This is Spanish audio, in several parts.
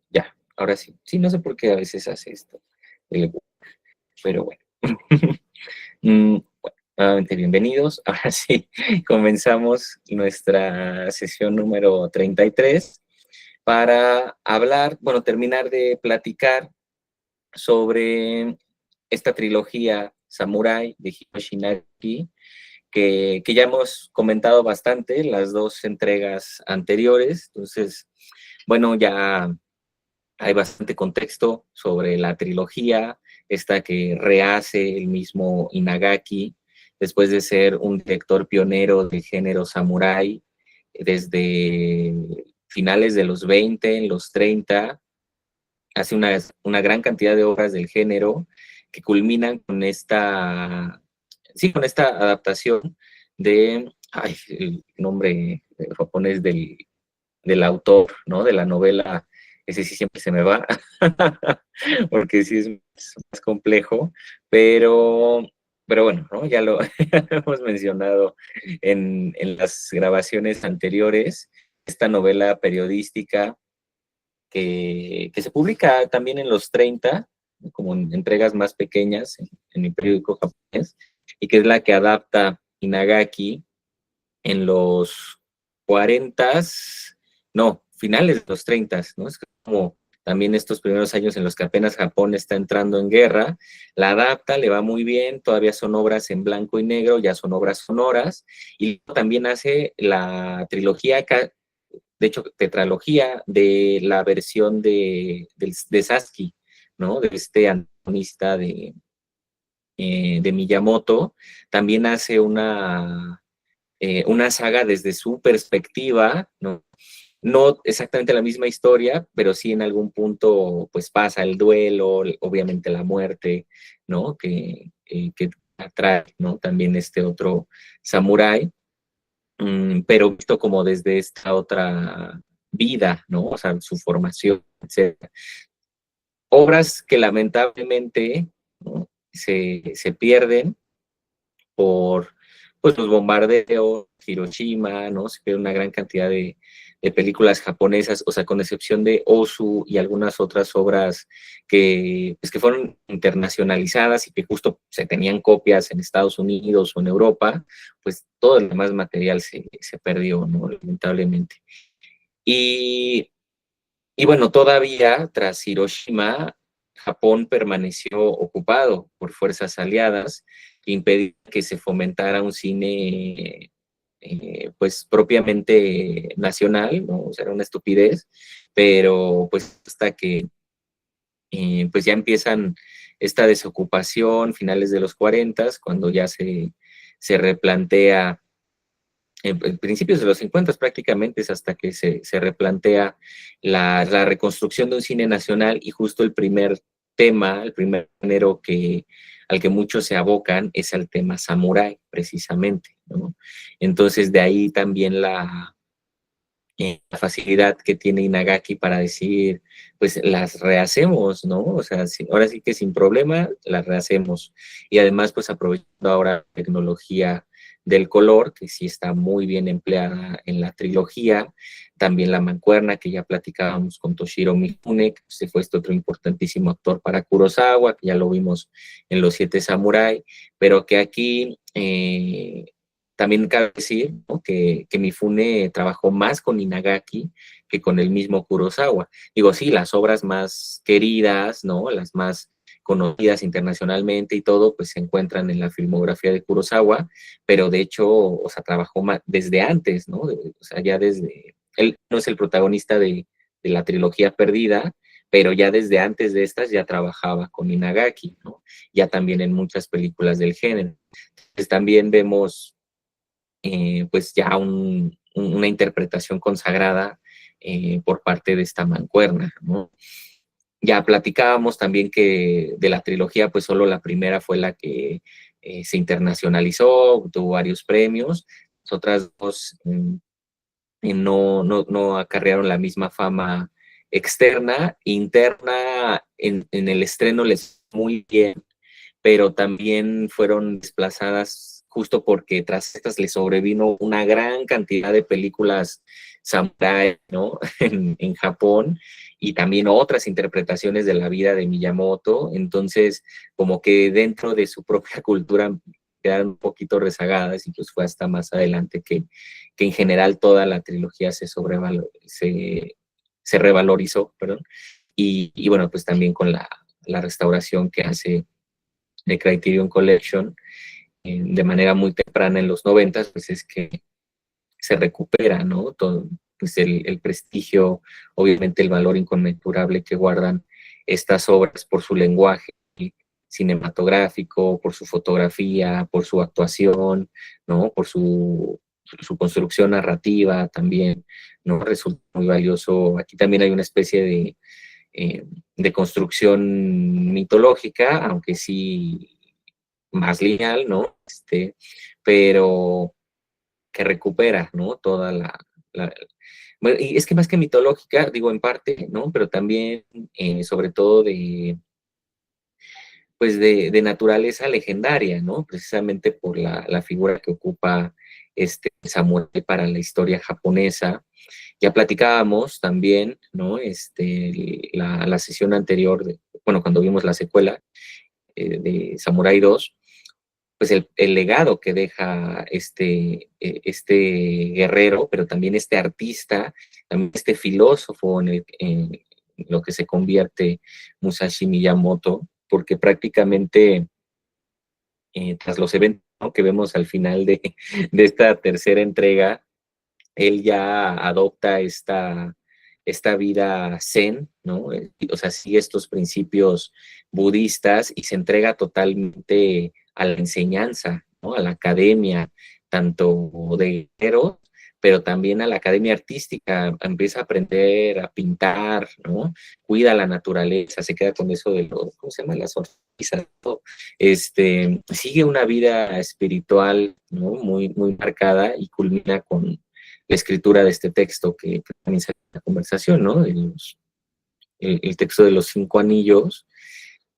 Ya, ahora sí. Sí, no sé por qué a veces hace esto, pero bueno. Bueno, nuevamente bienvenidos. Ahora sí, comenzamos nuestra sesión número 33 para hablar, bueno, terminar de platicar sobre esta trilogía Samurai de Hiroshi Nagi, que ya hemos comentado bastante las dos entregas anteriores. Entonces, bueno, ya hay bastante contexto sobre la trilogía, esta que rehace el mismo Inagaki, después de ser un director pionero del género samurái desde finales de los 20, en los 30, hace una gran cantidad de obras del género que culminan con esta, sí, con esta adaptación de, ay, el nombre japonés del autor, ¿no? De la novela, ese sí siempre se me va, porque sí es más complejo, pero, pero bueno, ¿no? Ya lo, ya lo hemos mencionado en las grabaciones anteriores, esta novela periodística que se publica también en los 30, como en entregas más pequeñas en el periódico japonés, y que es la que adapta Inagaki en los 40, no, finales de los 30, ¿no? Es como también estos primeros años en los que apenas Japón está entrando en guerra, la adapta, le va muy bien, todavía son obras en blanco y negro, ya son obras sonoras, y también hace la trilogía, de hecho, tetralogía de la versión de Sasaki, ¿no? De este antagonista de Miyamoto, también hace una saga desde su perspectiva, ¿no? No exactamente la misma historia, pero sí en algún punto pues pasa el duelo, obviamente la muerte, ¿no? Que atrae, ¿no? También este otro samurái, pero visto como desde esta otra vida, ¿no? O sea, su formación, etc. Obras que lamentablemente, ¿no? se pierden por pues, los bombardeos, Hiroshima, ¿no? Se pierde una gran cantidad de películas japonesas, o sea, con excepción de Ozu y algunas otras obras pues, que fueron internacionalizadas y que justo se tenían copias en Estados Unidos o en Europa, pues todo el demás material se perdió, ¿no? Lamentablemente. Y, y bueno, todavía tras Hiroshima, Japón permaneció ocupado por fuerzas aliadas, que impedían que se fomentara un cine pues propiamente nacional, ¿no? O sea, era una estupidez, pero pues hasta que pues ya empiezan esta desocupación, finales de los 40, cuando ya se replantea en principios de los 50 prácticamente es hasta que se replantea la reconstrucción de un cine nacional, y justo el primer tema, el primer género al que muchos se abocan es al tema samurái, precisamente, ¿no? Entonces de ahí también la facilidad que tiene Inagaki para decir, pues las rehacemos, ¿no? O sea, ahora sí que sin problema las rehacemos. Y además, pues aprovechando ahora la tecnología del color, que sí está muy bien empleada en la trilogía, también la mancuerna que ya platicábamos con Toshiro Mifune, que se fue este otro importantísimo actor para Kurosawa, que ya lo vimos en Los Siete Samurai, pero que aquí también cabe decir, ¿no? que Mifune trabajó más con Inagaki que con el mismo Kurosawa. Digo, sí, las obras más queridas, ¿no? Las más conocidas internacionalmente y todo, pues se encuentran en la filmografía de Kurosawa, pero de hecho, o sea, trabajó más desde antes, ¿no? O sea, ya desde, él no es el protagonista de la trilogía perdida, pero ya desde antes de estas ya trabajaba con Inagaki, ¿no? Ya también en muchas películas del género. Entonces también vemos pues ya una interpretación consagrada por parte de esta mancuerna, ¿no? Ya platicábamos también que de la trilogía, pues solo la primera fue la que se internacionalizó, tuvo varios premios, las otras dos no acarrearon la misma fama externa. Interna, en el estreno les fue muy bien, pero también fueron desplazadas justo porque tras estas les sobrevino una gran cantidad de películas samurái, ¿no? En Japón, y también otras interpretaciones de la vida de Miyamoto. Entonces, como que dentro de su propia cultura quedaron un poquito rezagadas, y pues fue hasta más adelante que en general toda la trilogía se revalorizó, perdón. Y bueno, pues también con la restauración que hace de Criterion Collection de manera muy temprana en los 90, pues es que se recupera, ¿no? Todo, pues el prestigio, obviamente el valor inconmensurable que guardan estas obras por su lenguaje cinematográfico, por su fotografía, por su actuación, ¿no? Por su construcción narrativa también, ¿no? Resulta muy valioso. Aquí también hay una especie de construcción mitológica, aunque sí más lineal, ¿no? Pero que recupera, ¿no? Toda bueno, y es que más que mitológica, digo en parte, ¿no? Pero también, sobre todo pues de naturaleza legendaria, ¿no? Precisamente por la figura que ocupa Samurai para la historia japonesa. Ya platicábamos también, ¿no? La sesión anterior, bueno, cuando vimos la secuela de Samurai 2, pues el legado que deja este guerrero, pero también este artista, también este filósofo en lo que se convierte Musashi Miyamoto, porque prácticamente tras los eventos, ¿no?, que vemos al final de esta tercera entrega, él ya adopta esta vida zen, ¿no? O sea, sigue estos principios budistas y se entrega totalmente a la enseñanza, ¿no? A la academia, tanto de guerreros, pero también a la academia artística. Empieza a aprender a pintar, ¿no? Cuida la naturaleza, se queda con eso de los, ¿cómo se llama? Las hortalizas, ¿no? Sigue una vida espiritual, ¿no? Muy, muy marcada, y culmina con la escritura de este texto que también se la conversación, ¿no? El texto de los 5 anillos.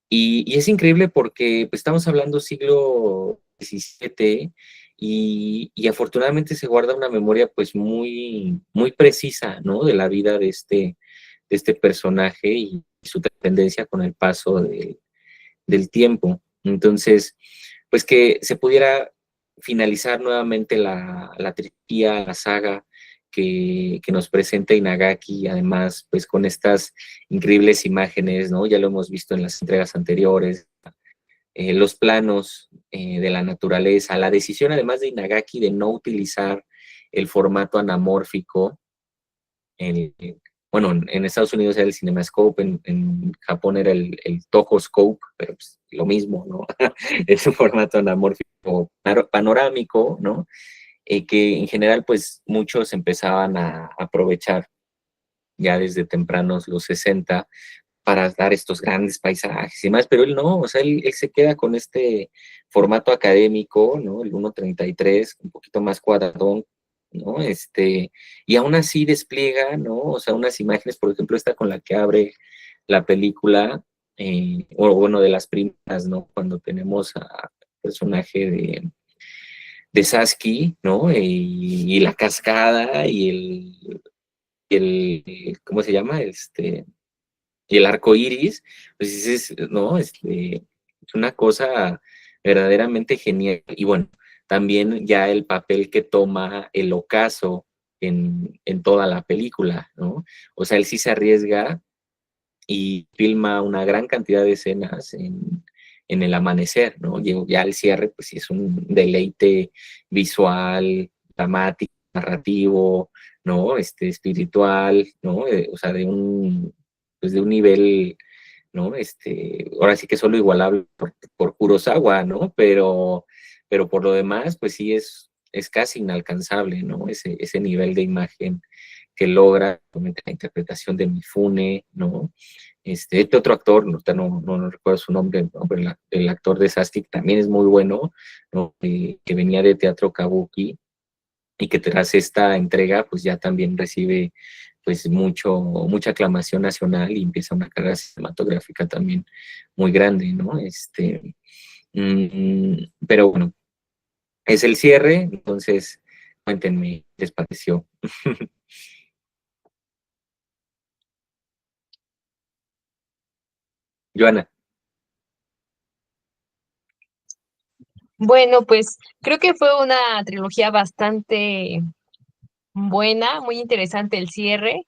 Y es increíble porque pues, estamos hablando siglo XVII, y afortunadamente se guarda una memoria pues muy, muy precisa, ¿no? De la vida de este personaje y su tendencia con el paso del tiempo. Entonces, pues que se pudiera finalizar nuevamente la trilogía, la saga que nos presenta Inagaki, además, pues con estas increíbles imágenes, ¿no? Ya lo hemos visto en las entregas anteriores, los planos de la naturaleza, la decisión además de Inagaki de no utilizar el formato anamórfico, el, bueno, en Estados Unidos era el CinemaScope, en Japón era el Toho-scope, pero pues, lo mismo, ¿no? Es un formato anamórfico panorámico, ¿no? Que en general, pues, muchos empezaban a aprovechar ya desde tempranos los 60 para dar estos grandes paisajes y más, pero él no, o sea, él se queda con este formato académico, ¿no? El 1:33, un poquito más cuadradón, ¿no? Y aún así despliega, ¿no? O sea, unas imágenes, por ejemplo, esta con la que abre la película, o bueno, de las primeras, ¿no? Cuando tenemos al personaje de Sasuke, ¿no? Y la cascada ¿cómo se llama? Y el arco iris, pues no, es una cosa verdaderamente genial. Y bueno, también ya el papel que toma el ocaso en toda la película, ¿no? O sea, él sí se arriesga y filma una gran cantidad de escenas en el amanecer, ¿no? Ya el cierre, pues sí es un deleite visual, dramático, narrativo, ¿no? Espiritual, ¿no? O sea, pues de un nivel, ¿no? Ahora sí que solo igualable por Kurosawa, ¿no? Pero por lo demás, pues sí es casi inalcanzable, ¿no? Ese nivel de imagen que logra la interpretación de Mifune, ¿no? Este otro actor, no recuerdo su nombre, ¿no? Pero el actor de Sasuke también es muy bueno, ¿no? Que venía de teatro kabuki, y que tras esta entrega, pues ya también recibe pues mucha aclamación nacional y empieza una carrera cinematográfica también muy grande, ¿no? Pero bueno, es el cierre, entonces cuéntenme, ¿qué les pareció? Joana. Bueno, pues creo que fue una trilogía bastante buena, muy interesante el cierre.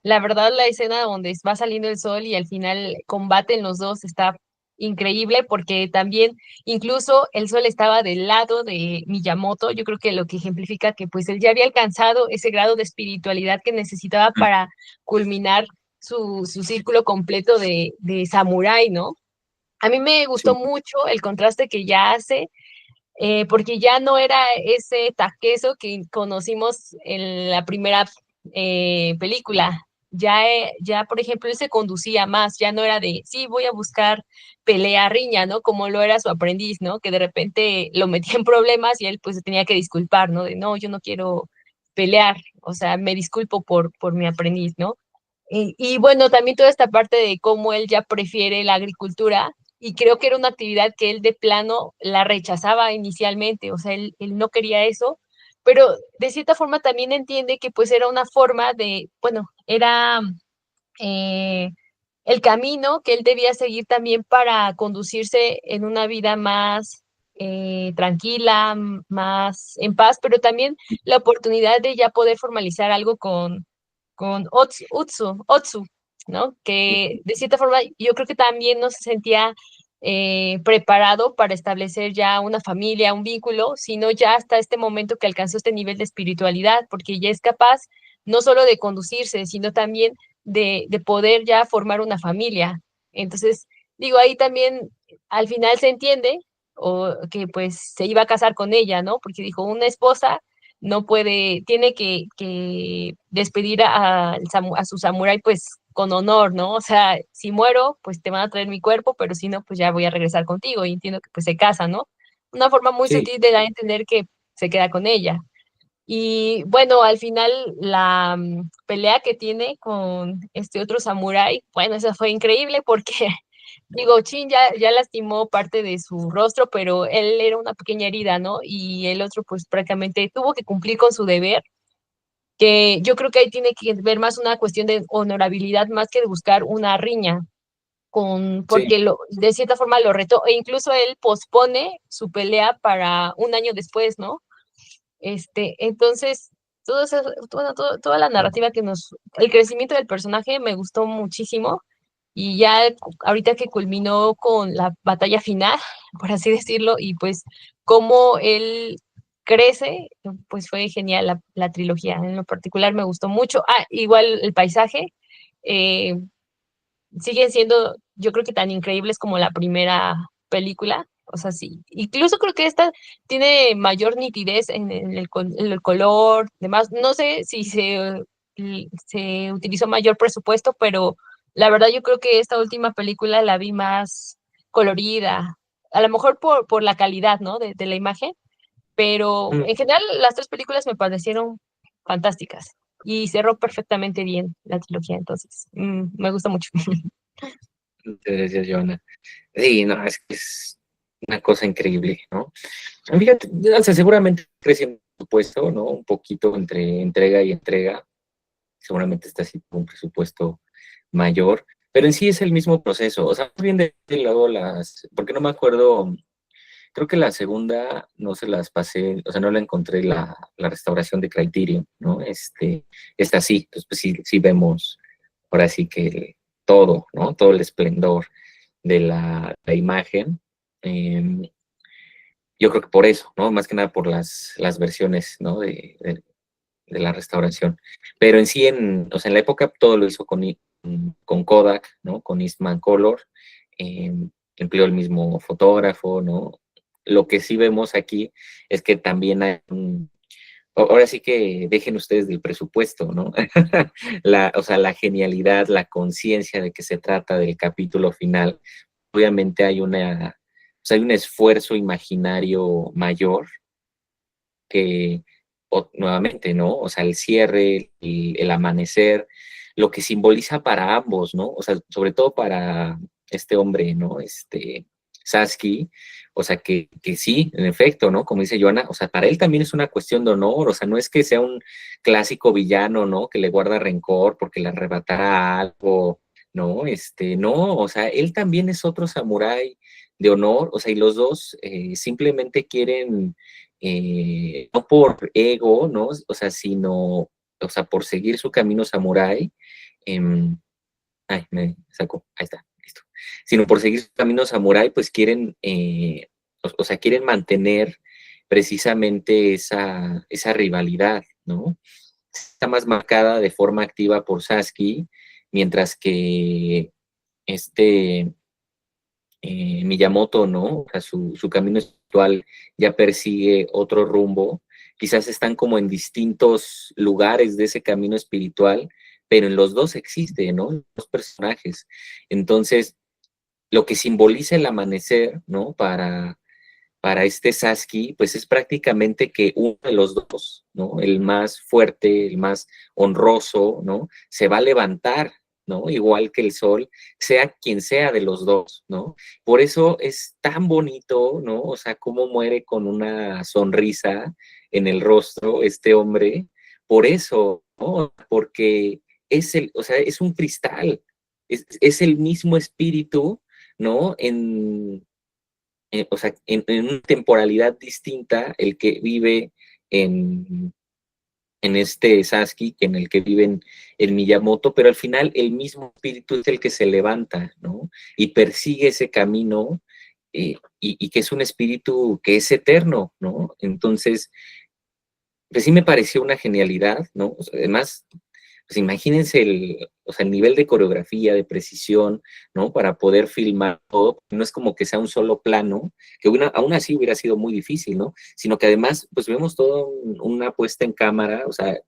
La verdad, la escena donde va saliendo el sol y al final combaten los dos está increíble porque también incluso el sol estaba del lado de Miyamoto. Yo creo que lo que ejemplifica que pues él ya había alcanzado ese grado de espiritualidad que necesitaba para culminar su círculo completo de samurái, ¿no? A mí me gustó Sí, mucho el contraste que ya hace porque ya no era ese Takezo que conocimos en la primera película. Ya, por ejemplo, él se conducía más, ya no era de, sí, voy a buscar pelea, riña, ¿no? Como lo era su aprendiz, ¿no? Que de repente lo metía en problemas y él pues se tenía que disculpar, ¿no? De, no, yo no quiero pelear, o sea, me disculpo por mi aprendiz, ¿no? Y bueno, también toda esta parte de cómo él ya prefiere la agricultura y creo que era una actividad que él de plano la rechazaba inicialmente, o sea, él no quería eso, pero de cierta forma también entiende que pues era una forma de, bueno, era eh, el camino que él debía seguir también para conducirse en una vida más tranquila, más en paz, pero también la oportunidad de ya poder formalizar algo con Otsu, ¿no? Que de cierta forma yo creo que también no se sentía preparado para establecer ya una familia, un vínculo, sino ya hasta este momento que alcanzó este nivel de espiritualidad, porque ya es capaz no solo de conducirse, sino también de poder ya formar una familia. Entonces, digo, ahí también al final se entiende o que pues se iba a casar con ella, ¿no? Porque dijo, una esposa no puede, tiene que despedir a su samurái pues con honor, ¿no? O sea, si muero, pues te van a traer mi cuerpo, pero si no, pues ya voy a regresar contigo y entiendo que pues se casa, ¿no? Una forma muy sí, sutil de dar a entender que se queda con ella. Y bueno, al final la pelea que tiene con este otro samurái, bueno, esa fue increíble porque, digo, Chin ya lastimó parte de su rostro, pero él era una pequeña herida, ¿no? Y el otro pues prácticamente tuvo que cumplir con su deber, que yo creo que ahí tiene que ver más una cuestión de honorabilidad más que de buscar una riña, sí. porque de cierta forma lo retó, e incluso él pospone su pelea para un año después, ¿no? Entonces, toda la narrativa el crecimiento del personaje me gustó muchísimo y ya ahorita que culminó con la batalla final, por así decirlo, y pues cómo él crece, pues fue genial la trilogía. En lo particular me gustó mucho. Ah, igual el paisaje, eh, siguen siendo, yo creo que tan increíbles como la primera película. O sea, sí. Incluso creo que esta tiene mayor nitidez en el color, demás. No sé si se utilizó mayor presupuesto, pero la verdad yo creo que esta última película la vi más colorida. A lo mejor por la calidad, ¿no? De la imagen, pero Mm, en general las tres películas me parecieron fantásticas y cerró perfectamente bien la trilogía, entonces me gusta mucho. Gracias, Joana. Sí, no, es que es una cosa increíble, ¿no? Fíjate, o sea, seguramente creciendo el presupuesto, ¿no? Un poquito entre entrega y entrega, seguramente está así con un presupuesto mayor, pero en sí es el mismo proceso, o sea, más bien de luego porque no me acuerdo, creo que la segunda no se las pasé, o sea, no la encontré la restauración de Criterion, ¿no? Está así, entonces pues sí, sí vemos ahora sí que todo, ¿no? Todo el esplendor de la imagen. Eh, yo creo que por eso, ¿no? Más que nada por las versiones, ¿no? De la restauración. Pero en sí, o sea, en la época todo lo hizo con Kodak, ¿no? Con Eastman Color. Eh, empleó el mismo fotógrafo, ¿no? Lo que sí vemos aquí es que también hay ahora sí que dejen ustedes del presupuesto, ¿no? O sea, la genialidad, la conciencia de que se trata del capítulo final. Obviamente o sea, hay un esfuerzo imaginario mayor que, nuevamente, ¿no? O sea, el cierre, el amanecer, lo que simboliza para ambos, ¿no? O sea, sobre todo para este hombre, ¿no? Sasaki, o sea, que sí, en efecto, ¿no? Como dice Joana, o sea, para él también es una cuestión de honor, o sea, no es que sea un clásico villano, ¿no? Que le guarda rencor porque le arrebatara algo, ¿no? No, o sea, él también es otro samurái de honor, o sea, y los dos simplemente quieren, no por ego, ¿no? O sea, sino, o sea, por seguir su camino samurái. em, Ay, me sacó, ahí está, listo. Sino por seguir su camino samurái, pues quieren, o sea, quieren mantener precisamente esa rivalidad, ¿no? Está más marcada de forma activa por Sasuke, mientras que este Miyamoto, ¿no? O sea, su camino espiritual ya persigue otro rumbo. Quizás están como en distintos lugares de ese camino espiritual, pero en los dos existe, ¿no? Los personajes. Entonces, lo que simboliza el amanecer, ¿no? Para este Sasuke, pues es prácticamente que uno de los dos, ¿no? El más fuerte, el más honroso, ¿no? Se va a levantar, ¿no? Igual que el sol, sea quien sea de los dos, ¿no? Por eso es tan bonito, ¿no? O sea, cómo muere con una sonrisa en el rostro este hombre, por eso, ¿no? Porque o sea, es un cristal, es el mismo espíritu, ¿no? O sea, en una temporalidad distinta, el que vive en, en este Sasuke que en el que vive en Miyamoto, pero al final el mismo espíritu es el que se levanta, ¿no? Y persigue ese camino y que es un espíritu que es eterno, ¿no? Entonces, pues sí me pareció una genialidad, ¿no? O sea, además, pues imagínense o sea, el nivel de coreografía, de precisión, ¿no? Para poder filmar todo. No es como que sea un solo plano, que aún así hubiera sido muy difícil, ¿no? Sino que además, pues vemos toda una puesta en cámara, o sea,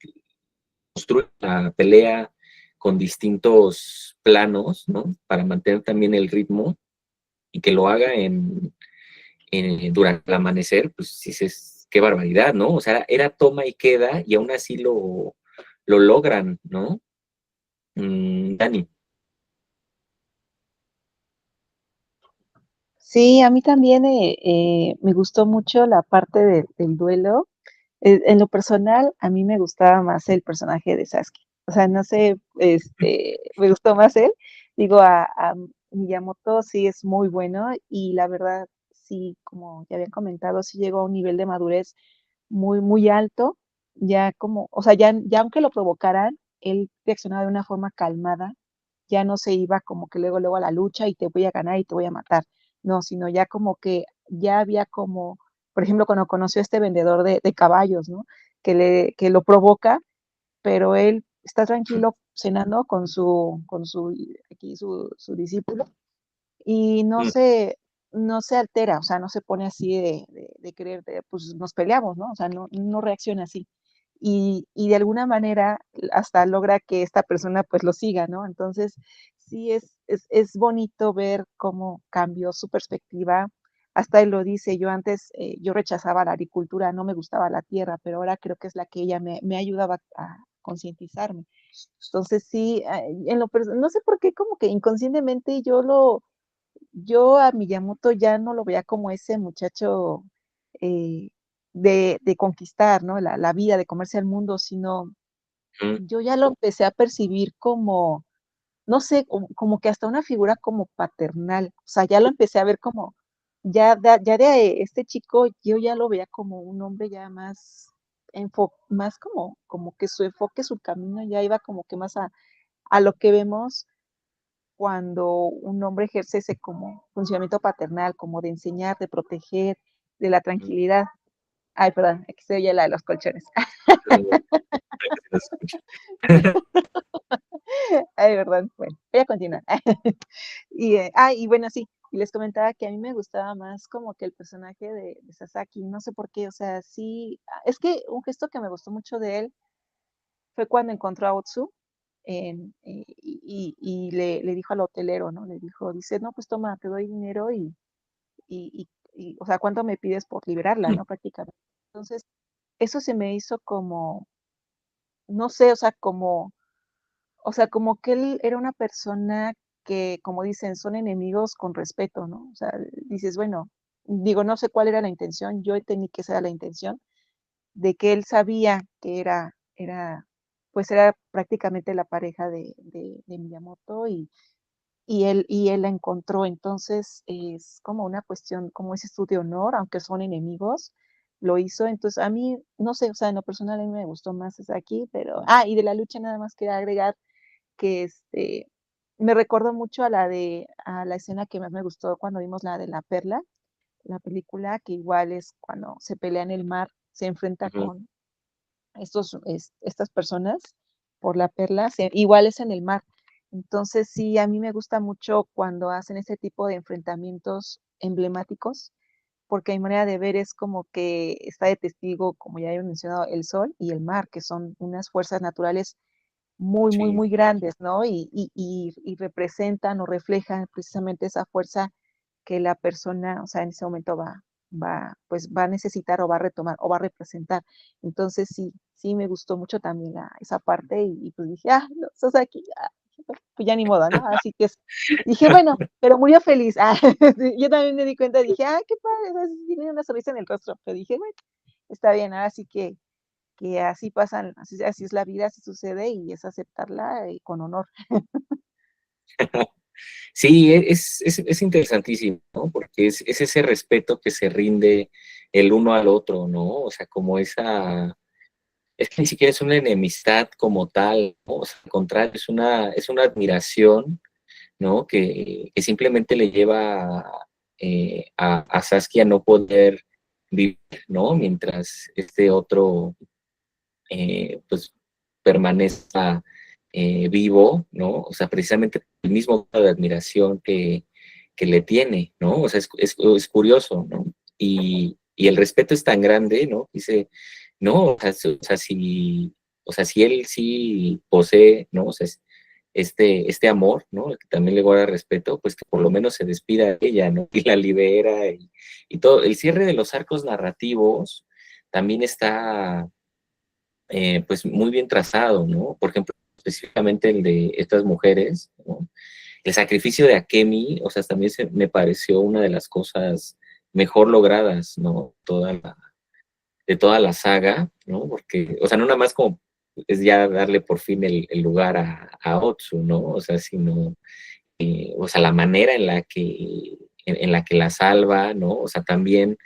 construye la pelea con distintos planos, ¿no? Para mantener también el ritmo y que lo haga durante el amanecer, pues sí, qué barbaridad, ¿no? O sea, era toma y queda y aún así lo logran, ¿no? Dani. Sí, a mí también me gustó mucho la parte del duelo. En lo personal, a mí me gustaba más el personaje de Sasuke. O sea, no sé, me gustó más él. Digo, a Miyamoto sí es muy bueno y la verdad, sí, como ya habían comentado, sí llegó a un nivel de madurez muy, muy alto. Ya como, o sea, ya aunque lo provocaran, él reaccionaba de una forma calmada, ya no se iba como que luego a la lucha y te voy a ganar y te voy a matar. No, sino ya como que ya había como, por ejemplo, cuando conoció a este vendedor de caballos, ¿no? Que lo provoca, pero él está tranquilo cenando con su discípulo y Mm, no se altera, o sea, no se pone así de querer, pues nos peleamos, ¿no? O sea, no reacciona así. Y de alguna manera hasta logra que esta persona pues lo siga, ¿no? Entonces, sí es bonito ver cómo cambió su perspectiva. Hasta él lo dice, yo antes, yo rechazaba la agricultura, no me gustaba la tierra, pero ahora creo que es la que ella me ayudaba a concientizarme. Entonces, sí, no sé por qué, como que inconscientemente yo a Miyamoto ya no lo veía como ese muchacho eh, de conquistar, ¿no? La vida, de comerse al mundo, sino mm, yo ya lo empecé a percibir como, no sé, como que hasta una figura como paternal. O sea, ya lo empecé a ver como, ya de este chico, yo ya lo veía como un hombre ya más como que su enfoque, su camino ya iba como que más a lo que vemos cuando un hombre ejerce ese como funcionamiento paternal, como de enseñar, de proteger, de la mm, tranquilidad. Ay, perdón, aquí se oye la de los colchones. lo escucho. Ay, perdón. Bueno, voy a continuar. Y bueno, sí, y les comentaba que a mí me gustaba más como que el personaje de Sasaki, no sé por qué, o sea, sí, es que un gesto que me gustó mucho de él fue cuando encontró a Otsu y le dijo al hotelero, ¿no? Le dijo, dice, no, pues toma, te doy dinero o sea, ¿cuánto me pides por liberarla, no? Prácticamente. Entonces, eso se me hizo como, no sé, o sea, como que él era una persona que, como dicen, son enemigos con respeto, ¿no? O sea, dices, bueno, digo, no sé cuál era la intención, yo entendí que esa era la intención, de que él sabía que era pues era prácticamente la pareja de Miyamoto y él la encontró. Entonces, es como una cuestión, como dices tú, de honor, aunque son enemigos, lo hizo. Entonces, a mí, no sé, o sea, en lo personal a mí me gustó más esa aquí, pero y de la lucha nada más quería agregar que, me recordó mucho a la escena que más me gustó cuando vimos la de La Perla, la película, que igual es cuando se pelea en el mar, se enfrenta Ujú. con estas personas por la perla, igual es en el mar. Entonces, sí, a mí me gusta mucho cuando hacen ese tipo de enfrentamientos emblemáticos, porque mi manera de ver es como que está de testigo, como ya he mencionado, el sol y el mar, que son unas fuerzas naturales muy, muy, Sí, muy grandes, ¿no? Y representan o reflejan precisamente esa fuerza que la persona, o sea, en ese momento pues va a necesitar o va a retomar o va a representar. Entonces sí, sí me gustó mucho también esa parte y pues dije, no, estás aquí, pues ya ni modo, ¿no? Así que dije, bueno, pero murió feliz. Sí, yo también me di cuenta, dije, qué padre, ¿no? Tiene una sonrisa en el rostro, pero dije, bueno, está bien, ahora sí que así pasan, así es la vida, así sucede y es aceptarla con honor. sí, es interesantísimo, ¿no? Porque es ese respeto que se rinde el uno al otro, ¿no? O sea, como es que ni siquiera es una enemistad como tal, ¿no? O sea, al contrario, es una admiración, ¿no? Que simplemente le lleva a Saskia a no poder vivir, ¿no? Mientras este otro, pues, permanezca vivo, ¿no? O sea, precisamente el mismo grado de admiración que le tiene, ¿no? O sea, es curioso, ¿no? Y el respeto es tan grande, ¿no? Dice, no, o sea, si él sí posee, ¿no? O sea, este amor, ¿no? Que también le guarda respeto, pues que por lo menos se despida de ella, ¿no? Y la libera y todo. El cierre de los arcos narrativos también está, pues, muy bien trazado, ¿no? Por ejemplo, específicamente el de estas mujeres, ¿no? El sacrificio de Akemi, o sea, también me pareció una de las cosas mejor logradas, ¿no? De toda la saga, ¿no? Porque, o sea, no nada más como es ya darle por fin el lugar a Otsu, ¿no? O sea, sino, o sea, la manera en la que la salva, ¿no? O sea, también,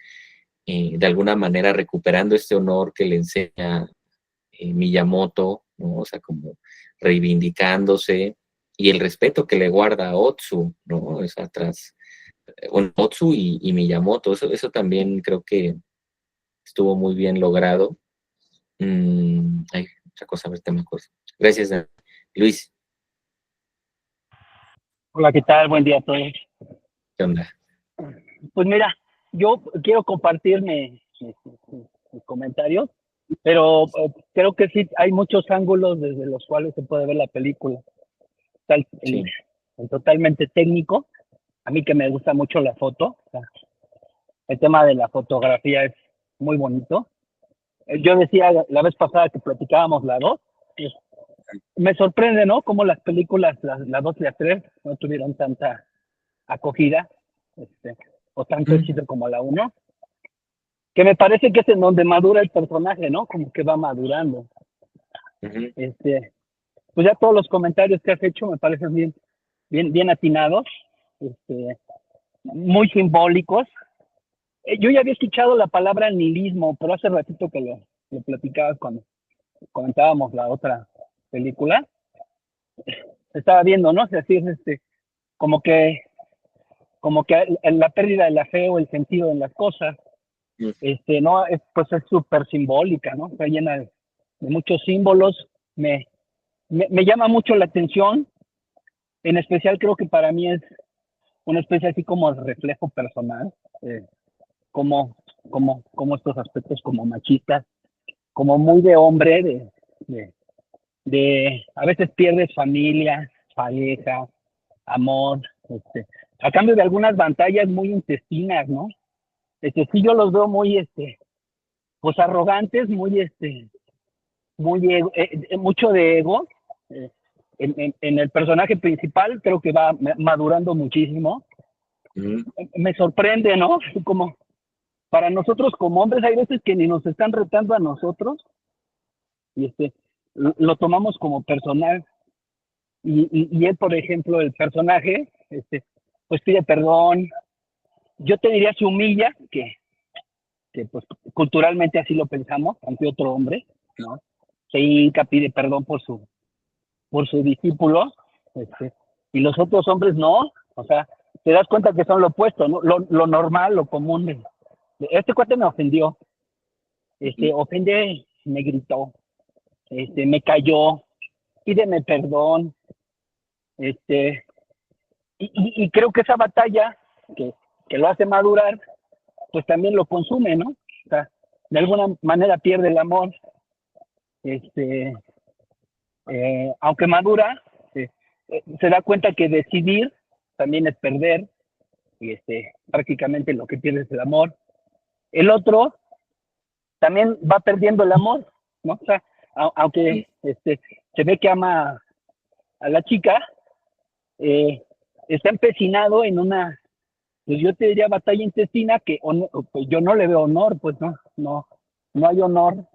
de alguna manera recuperando este honor que le enseña Miyamoto, ¿no? O sea, como reivindicándose y el respeto que le guarda a Otsu, ¿no? O sea, bueno, Otsu y Miyamoto, eso también creo que estuvo muy bien logrado. Ay, otra cosa, a ver, te me acuerdo. Gracias, Luis. Hola, ¿qué tal? Buen día a todos. ¿Qué onda? Pues mira, yo quiero compartir mis comentarios, pero creo que sí hay muchos ángulos desde los cuales se puede ver la película. Está Sí. el totalmente técnico, a mí que me gusta mucho la foto, o sea, el tema de la fotografía es muy bonito. Yo decía la vez pasada que platicábamos la 2, me sorprende, ¿no? Cómo las películas, la 2 y la 3, no tuvieron tanta acogida, o tanto éxito como la 1, que me parece que es en donde madura el personaje, ¿no? Como que va madurando. Uh-huh. Pues ya todos los comentarios que has hecho me parecen bien atinados, muy simbólicos. Yo ya había escuchado la palabra nihilismo, pero hace ratito que lo platicabas cuando comentábamos la otra película. Estaba viendo, ¿no? O sea, así es como que la pérdida de la fe o el sentido en las cosas, no, pues es súper simbólica, ¿no? Está llena de muchos símbolos. Me llama mucho la atención, en especial creo que para mí es una especie así como de reflejo personal, como, como estos aspectos como machistas, como muy de hombre, a veces pierdes familia, pareja, amor, a cambio de algunas batallas muy intestinas, ¿no? Sí, yo los veo muy, pues arrogantes, mucho de ego. En el personaje principal creo que va madurando muchísimo. Uh-huh. Me sorprende, ¿no? Como para nosotros como hombres hay veces que ni nos están retando a nosotros y lo tomamos como personal. Y él, por ejemplo, el personaje, pues pide perdón. Yo te diría se humilla, que pues culturalmente así lo pensamos, ante otro hombre, ¿no? Se hinca, pide perdón por su discípulo, y los otros hombres no, o sea, te das cuenta que son lo opuesto, ¿no? Lo normal, lo común. Este cuate me ofendió, ofende, me gritó, me cayó, pídeme perdón, y creo que esa batalla que lo hace madurar, pues también lo consume, ¿no? O sea, de alguna manera pierde el amor, aunque madura, se da cuenta que decidir también es perder, y prácticamente lo que pierde es el amor. El otro también va perdiendo el amor, ¿no? O sea, aunque se ve que ama a la chica, está empecinado en una, pues yo te diría batalla intestina que pues yo no le veo honor, pues no hay honor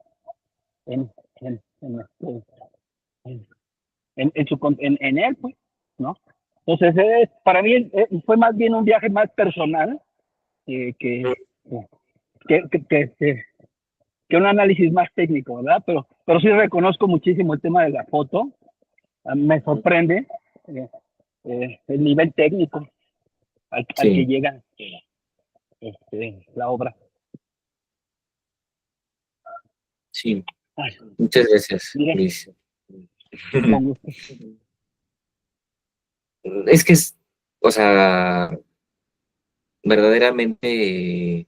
en él, pues, ¿no? Entonces, para mí fue más bien un viaje más personal que un análisis más técnico, ¿verdad? Pero sí reconozco muchísimo el tema de la foto. Me sorprende el nivel técnico al que llega la obra. Sí, muchas gracias, Luis. Es que o sea, verdaderamente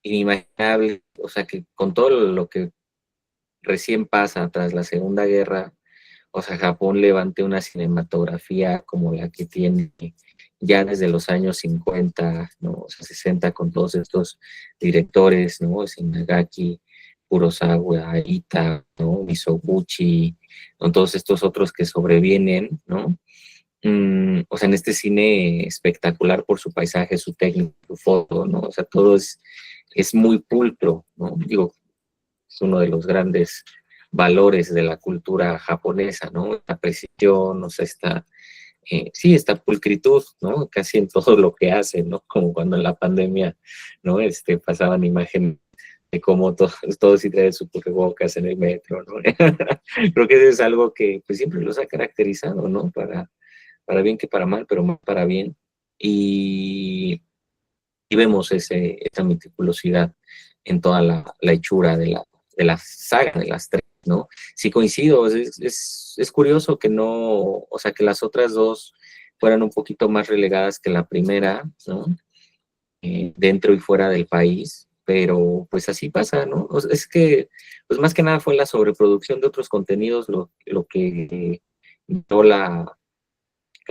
inimaginable, o sea, que con todo lo que recién pasa tras la Segunda Guerra, o sea, Japón levante una cinematografía como la que tiene ya desde los años 50, ¿no? O sea, 60, con todos estos directores, ¿no? Shinagaki, Kurosawa, Aita, ¿no? Mizoguchi, con todos estos otros que sobrevienen, ¿no? O sea, en este cine espectacular por su paisaje, su técnica, su foto, ¿no? O sea, todo es muy pulcro, ¿no? Digo, es uno de los grandes valores de la cultura japonesa, ¿no? La precisión, o sea, esta pulcritud, ¿no? Casi en todo lo que hacen, ¿no? Como cuando en la pandemia, ¿no? Pasaban imágenes de cómo todos sí traen su cubrebocas en el metro, ¿no? Creo que eso es algo que pues siempre los ha caracterizado, ¿no? Para bien que para mal, pero más para bien. Y vemos esa meticulosidad en toda la hechura de la saga, de las tres, ¿no? Sí coincido, es curioso que no, o sea, que las otras dos fueran un poquito más relegadas que la primera, ¿no? Dentro y fuera del país, pero pues así pasa, ¿no? O sea, es que, pues más que nada fue la sobreproducción de otros contenidos lo que dio la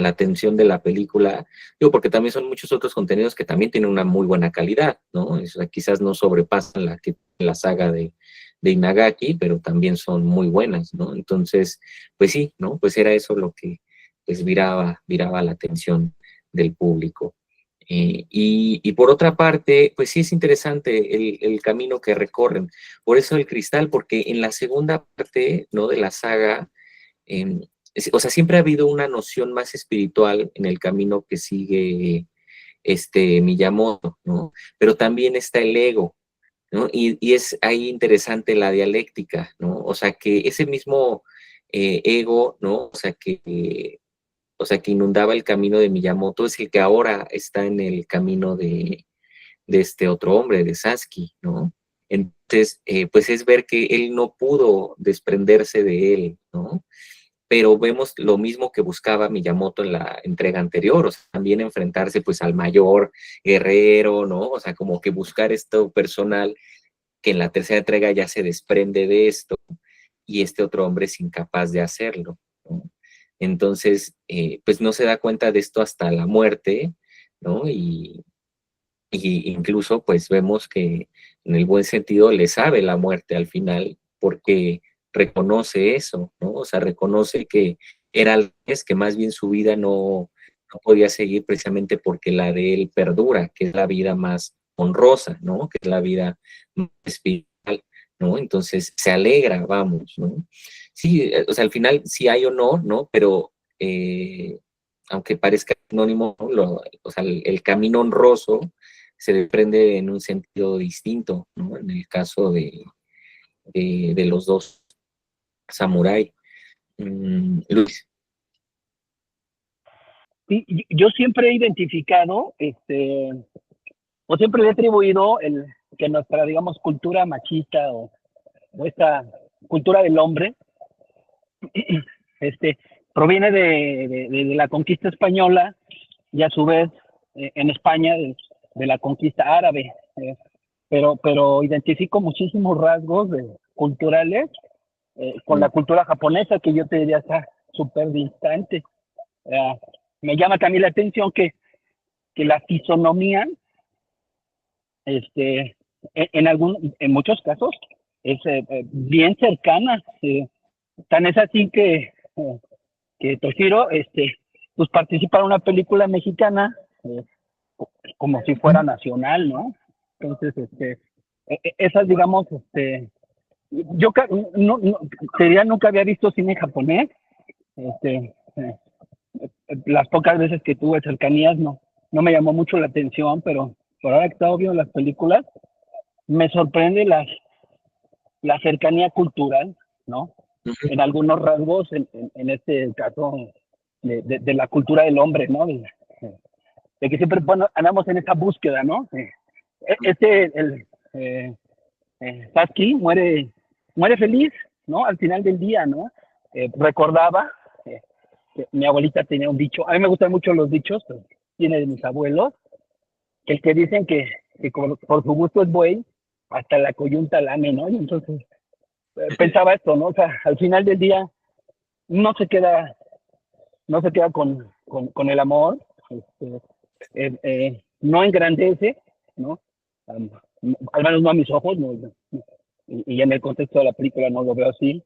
atención de la película, digo, porque también son muchos otros contenidos que también tienen una muy buena calidad, ¿no? O sea, quizás no sobrepasan la saga de Inagaki, pero también son muy buenas, ¿no? Entonces, pues sí, ¿no? Pues era eso lo que pues viraba la atención del público. Y por otra parte, pues sí es interesante el camino que recorren. Por eso el cristal, porque en la segunda parte, ¿no? De la saga, o sea, siempre ha habido una noción más espiritual en el camino que sigue Miyamoto, ¿no? Pero también está el ego, ¿no? Y es ahí interesante la dialéctica, ¿no? O sea, que ese mismo ego, ¿no? O sea, que inundaba el camino de Miyamoto es el que ahora está en el camino de este otro hombre, de Sasaki, ¿no? Entonces, pues es ver que él no pudo desprenderse de él, ¿no? Pero vemos lo mismo que buscaba Miyamoto en la entrega anterior, o sea, también enfrentarse pues al mayor guerrero, ¿no? O sea, como que buscar esto personal que en la tercera entrega ya se desprende de esto y este otro hombre es incapaz de hacerlo, ¿no? Entonces, pues no se da cuenta de esto hasta la muerte, ¿no? Y incluso pues vemos que en el buen sentido le sabe la muerte al final porque reconoce eso, ¿no? O sea, reconoce que era que más bien su vida no podía seguir precisamente porque la de él perdura, que es la vida más honrosa, ¿no? Que es la vida más espiritual, ¿no? Entonces se alegra, vamos, ¿no? sí, o sea, al final sí hay o no, ¿no? Pero aunque parezca anónimo, ¿no? O sea, el camino honroso se desprende en un sentido distinto, ¿no? En el caso de los dos samurái. Luis. Sí, yo siempre he identificado, o siempre le he atribuido que nuestra, digamos, cultura machista o esta cultura del hombre, este, proviene de la conquista española y a su vez en España de la conquista árabe. Pero identifico muchísimos rasgos culturales con la cultura japonesa, que yo te diría está súper distante. Me llama también la atención que la fisonomía, en muchos casos, es bien cercana. Tan es así que Toshiro, pues participa en una película mexicana como si fuera nacional, ¿no? Entonces, esas, digamos, yo te diría, nunca había visto cine japonés. Las pocas veces que tuve cercanías no me llamó mucho la atención, pero por ahora que he estado viendo las películas, me sorprende la cercanía cultural, ¿no? En algunos rasgos, en este caso, de la cultura del hombre, ¿no? De que siempre, bueno, andamos en esa búsqueda, ¿no? Sasuke muere feliz, ¿no? Al final del día, ¿no? Recordaba, que mi abuelita tenía un dicho, a mí me gustan mucho los dichos, pero tiene de mis abuelos, el que dicen que por su gusto es buey, hasta la coyunta lame, ¿no? Y entonces pensaba esto, ¿no? O sea, al final del día no se queda, no se queda con el amor, no engrandece, ¿no? Al menos no a mis ojos, no, y en el contexto de la película no lo veo así,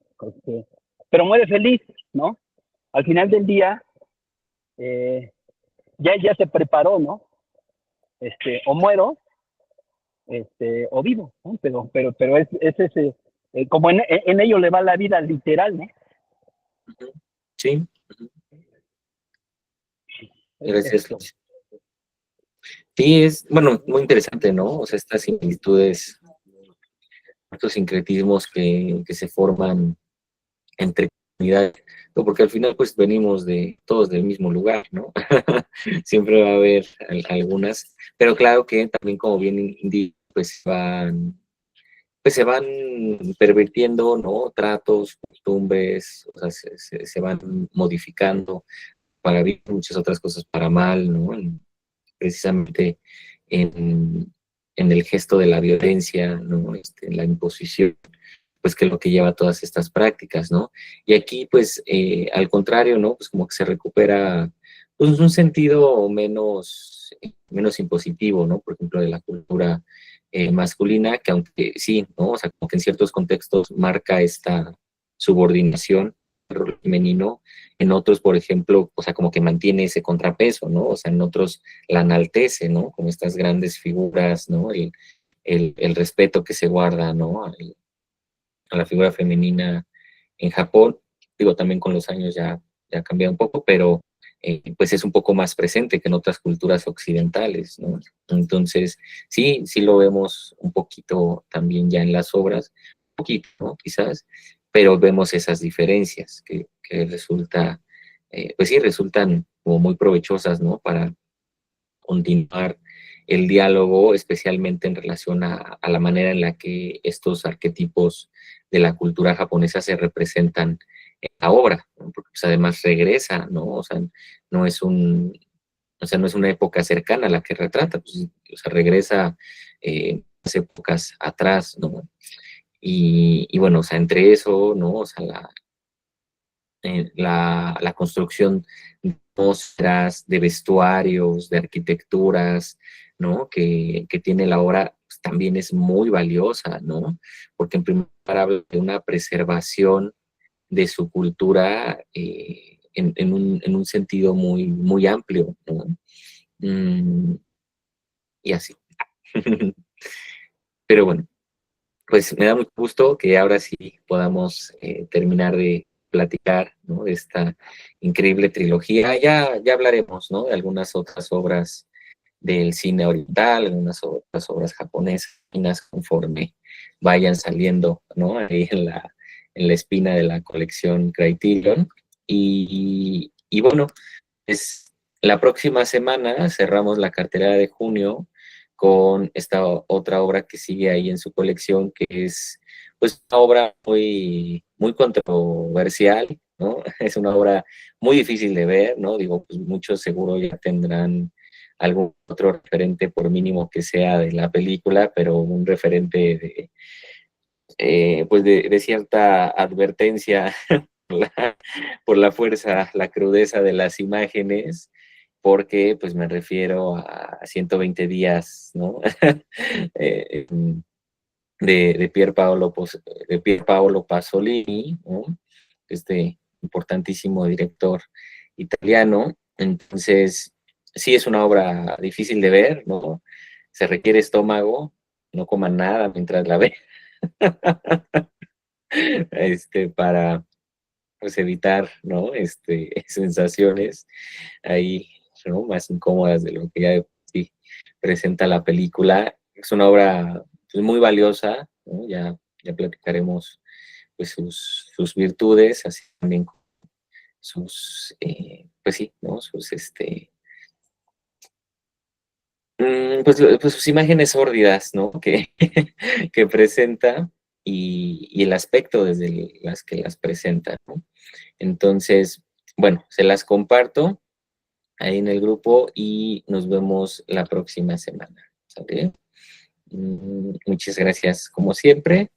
pero muere feliz, ¿no? Al final del día, ya se preparó, ¿no? O muero, o vivo, ¿no? Pero es ese, como en ello le va la vida literal, ¿no? Sí. Gracias, Luis. Sí, es, bueno, muy interesante, ¿no? O sea, estas similitudes, estos sincretismos que se forman entre comunidades, ¿no? Porque al final, pues, venimos todos del mismo lugar, ¿no? Siempre va a haber algunas, pero claro que también, como bien indica, pues se van pervirtiendo, ¿no? Tratos, costumbres, o sea, se van modificando para bien, muchas otras cosas para mal, ¿no? Precisamente en el gesto de la violencia, ¿no? La imposición, pues que es lo que lleva a todas estas prácticas, ¿no? Y aquí, pues, al contrario, ¿no? Pues como que se recupera, pues, un sentido menos impositivo, ¿no? Por ejemplo, de la cultura masculina, que aunque sí, ¿no? O sea, como que en ciertos contextos marca esta subordinación al rol femenino, en otros, por ejemplo, o sea, como que mantiene ese contrapeso, ¿no? O sea, en otros la enaltece, ¿no? Como estas grandes figuras, ¿no? El respeto que se guarda, ¿no? A la figura femenina en Japón, digo, también con los años ya ha cambiado un poco, pero pues es un poco más presente que en otras culturas occidentales, ¿no? Entonces, sí lo vemos un poquito también ya en las obras, un poquito, ¿no? Quizás, pero vemos esas diferencias que pues sí, resultan como muy provechosas, ¿no? Para continuar el diálogo, especialmente en relación a la manera en la que estos arquetipos de la cultura japonesa se representan en la obra, ¿no? Porque pues, además regresa, ¿no? O sea, no es no es una época cercana a la que retrata, pues, o sea, regresa unas épocas atrás, ¿no? Y bueno, o sea, entre eso, ¿no? O sea, la construcción de atmósferas, de vestuarios, de arquitecturas, ¿no? Que tiene la obra, pues, también es muy valiosa, ¿no? Porque en primer lugar habla de una preservación de su cultura en un sentido muy amplio, ¿no? Y así. Pero bueno, pues me da mucho gusto que ahora sí podamos terminar de platicar, ¿no?, de esta increíble trilogía. Ya hablaremos, ¿no?, de algunas otras obras del cine oriental, algunas otras obras japonesas, conforme vayan saliendo, ¿no?, ahí en la espina de la colección Criterion. Y bueno, pues la próxima semana cerramos la cartelera de junio con esta otra obra que sigue ahí en su colección, que es pues una obra muy controversial, ¿no? Es una obra muy difícil de ver, ¿no? Digo, pues muchos seguro ya tendrán algún otro referente, por mínimo que sea, de la película, pero un referente pues de cierta advertencia por la fuerza, la crudeza de las imágenes, porque pues me refiero a 120 días, ¿no? eh, de Pier Paolo Pasolini, ¿no?, este importantísimo director italiano. Entonces, sí es una obra difícil de ver, ¿no? Se requiere estómago, no coman nada mientras la ven, para pues evitar, ¿no?, sensaciones ahí, ¿no?, más incómodas de lo que ya sí presenta la película. Es una obra pues, muy valiosa, ¿no? Ya platicaremos pues sus virtudes, así también pues sí, ¿no?, pues sus imágenes sórdidas, ¿no?, que presenta, y el aspecto desde las que las presenta, ¿no? Entonces, bueno, se las comparto ahí en el grupo y nos vemos la próxima semana, ¿sale? Muchas gracias, como siempre.